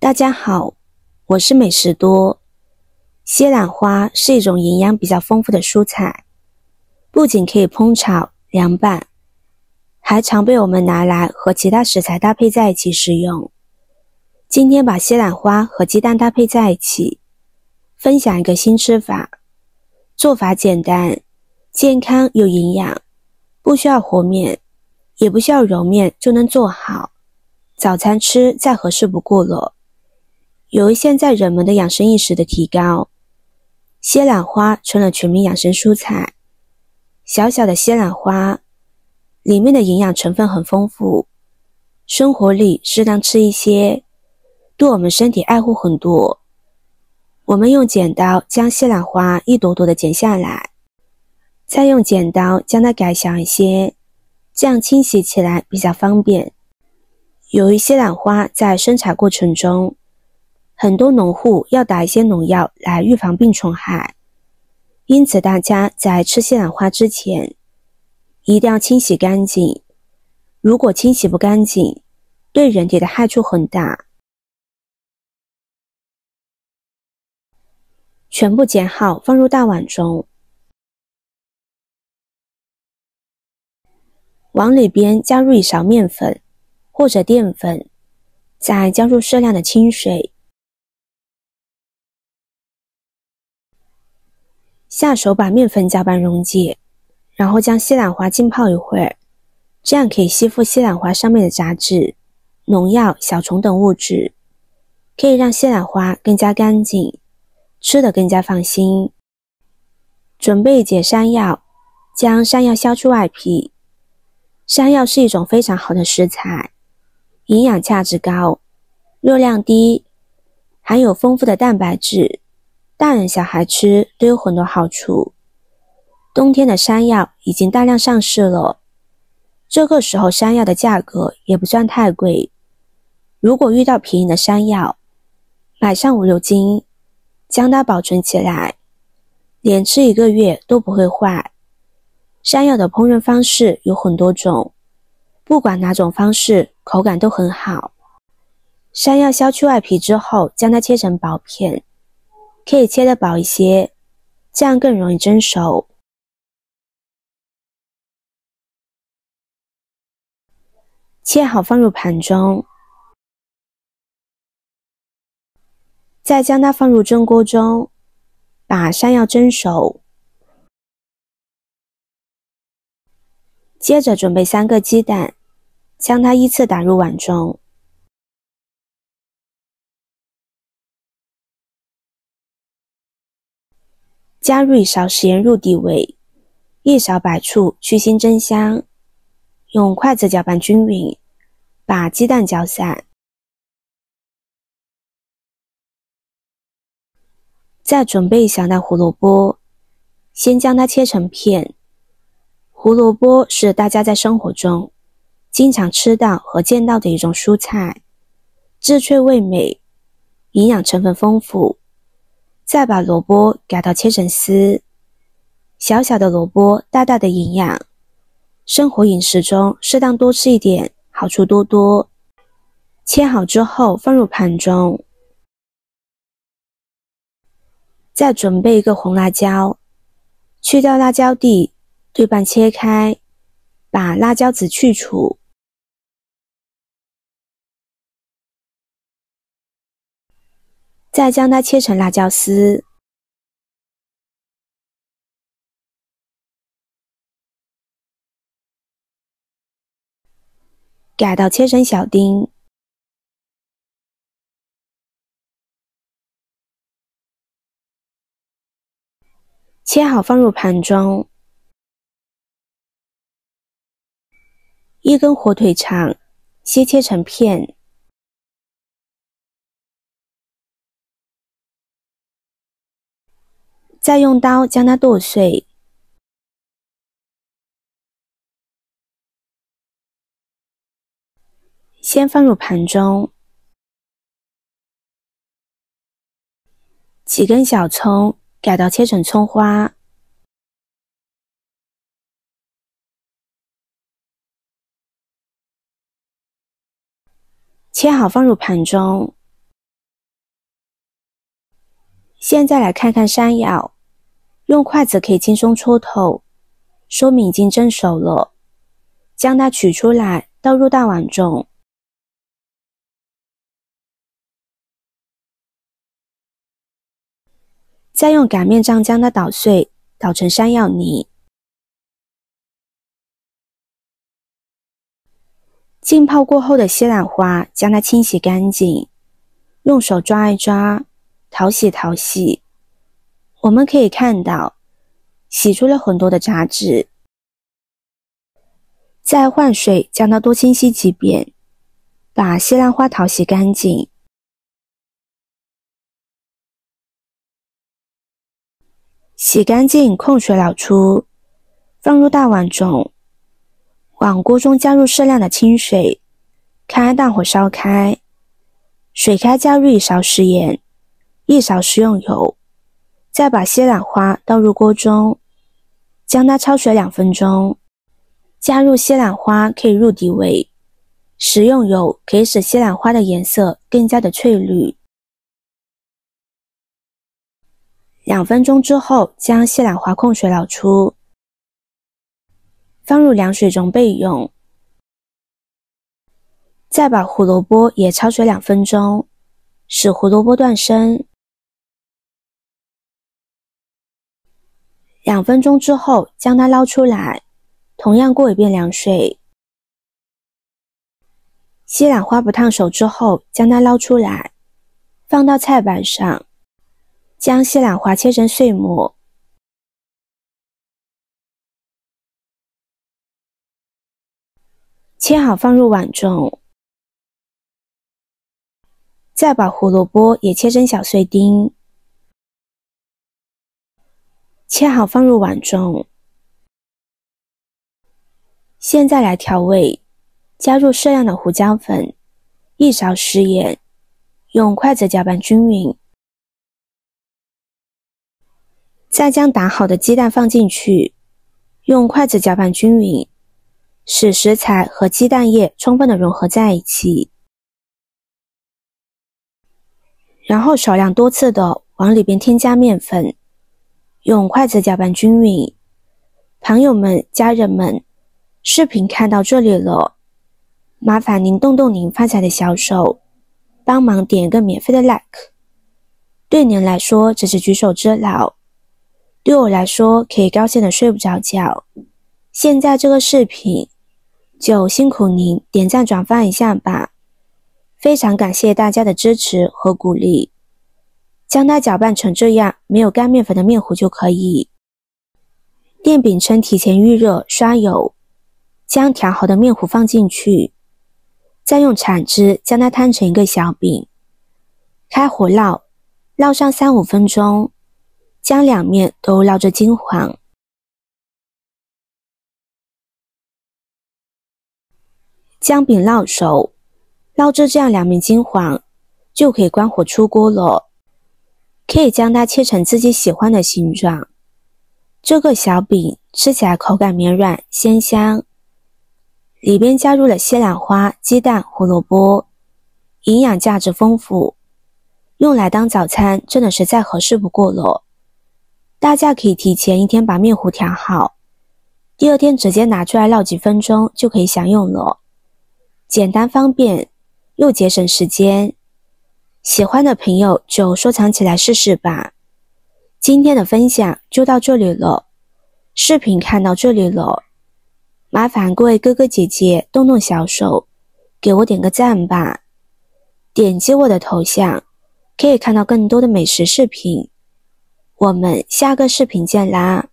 大家好，我是美食多。西兰花是一种营养比较丰富的蔬菜，不仅可以烹炒、凉拌，还常被我们拿来和其他食材搭配在一起食用。今天把西兰花和鸡蛋搭配在一起，分享一个新吃法。做法简单，健康有营养，不需要和面，也不需要揉面就能做好。早餐吃再合适不过了。由于现在人们的养生意识的提高，西兰花成了全民养生蔬菜。小小的西兰花里面的营养成分很丰富，生活里适当吃一些，对我们身体爱护很多。我们用剪刀将西兰花一朵朵的剪下来，再用剪刀将它改小一些，这样清洗起来比较方便。由于西兰花在生产过程中，很多农户要打一些农药来预防病虫害，因此大家在吃西兰花之前，一定要清洗干净。如果清洗不干净，对人体的害处很大。全部剪好放入大碗中，往里边加入1勺面粉或者淀粉，再加入适量的清水。下手把面粉搅拌溶解，然后将西兰花浸泡一会儿，这样可以吸附西兰花上面的杂质、农药、小虫等物质，可以让西兰花更加干净，吃得更加放心。准备一节山药，将山药削出外皮。山药是一种非常好的食材，营养价值高，热量低，含有丰富的蛋白质，大人小孩吃都有很多好处。冬天的山药已经大量上市了，这个时候山药的价格也不算太贵。如果遇到便宜的山药，买上5-6斤，将它保存起来，连吃1个月都不会坏。山药的烹饪方式有很多种，不管哪种方式，口感都很好。山药削去外皮之后，将它切成薄片，可以切得薄一些，这样更容易蒸熟。切好放入盘中，再将它放入蒸锅中，把山药蒸熟。接着准备3个鸡蛋，将它依次打入碗中。加入1勺食盐入底味，1勺白醋去腥增香，用筷子搅拌均匀，把鸡蛋搅散。再准备1小袋胡萝卜，先将它切成片。胡萝卜是大家在生活中经常吃到和见到的一种蔬菜，滋脆味美，营养成分丰富。再把萝卜改刀切成丝，小小的萝卜大大的营养，生活饮食中适当多吃一点，好处多多。切好之后放入盘中，再准备1个红辣椒，去掉辣椒蒂，对半切开，把辣椒籽去除。再将它切成辣椒丝，改刀切成小丁。切好放入盘中。1根火腿肠，先切成片，再用刀将它剁碎。先放入盘中。几根小葱，改刀切成葱花。切好放入盘中。现在来看看山药，用筷子可以轻松戳透，说明已经蒸熟了。将它取出来，倒入大碗中。再用擀面杖将它捣碎，捣成山药泥。浸泡过后的西兰花，将它清洗干净，用手抓一抓，淘洗淘洗。我们可以看到，洗出了很多的杂质。再换水将它多清洗几遍，把西兰花淘洗干净。洗干净，控水捞出，放入大碗中。往锅中加入适量的清水，开大火烧开。水开加入1勺食盐，1勺食用油，再把西兰花倒入锅中，将它焯水2分钟。加入西兰花可以入底味，食用油可以使西兰花的颜色更加的翠绿。2分钟之后，将西兰花控水捞出，放入凉水中备用。再把胡萝卜也焯水2分钟，使胡萝卜断生。2分钟之后，将它捞出来，同样过一遍凉水。西兰花不烫熟之后，将它捞出来，放到菜板上，将西兰花切成碎末。切好放入碗中。再把胡萝卜也切成小碎丁，切好放入碗中。现在来调味，加入适量的胡椒粉，1勺食盐，用筷子搅拌均匀。再将打好的鸡蛋放进去，用筷子搅拌均匀，使食材和鸡蛋液充分的融合在一起。然后少量多次的往里边添加面粉，用筷子搅拌均匀。朋友们、家人们，视频看到这里了，麻烦您动动您发财的小手，帮忙点一个免费的 like。对您来说只是举手之劳，对我来说可以高兴的睡不着觉。现在这个视频就辛苦您点赞转发一下吧，非常感谢大家的支持和鼓励。将它搅拌成这样没有干面粉的面糊就可以。电饼铛提前预热，刷油，将调好的面糊放进去，再用铲子将它摊成一个小饼，开火烙，烙上3-5分钟，将两面都烙至金黄。将饼烙熟，烙至这样两面金黄，就可以关火出锅了。可以将它切成自己喜欢的形状。这个小饼吃起来口感绵软鲜香，里边加入了西兰花、鸡蛋、胡萝卜，营养价值丰富，用来当早餐真的是再合适不过了。大家可以提前1天把面糊调好，第2天直接拿出来烙几分钟就可以享用了，简单方便又节省时间。喜欢的朋友就收藏起来试试吧。今天的分享就到这里了，视频看到这里了，麻烦各位哥哥姐姐动动小手，给我点个赞吧。点击我的头像，可以看到更多的美食视频。我们下个视频见啦！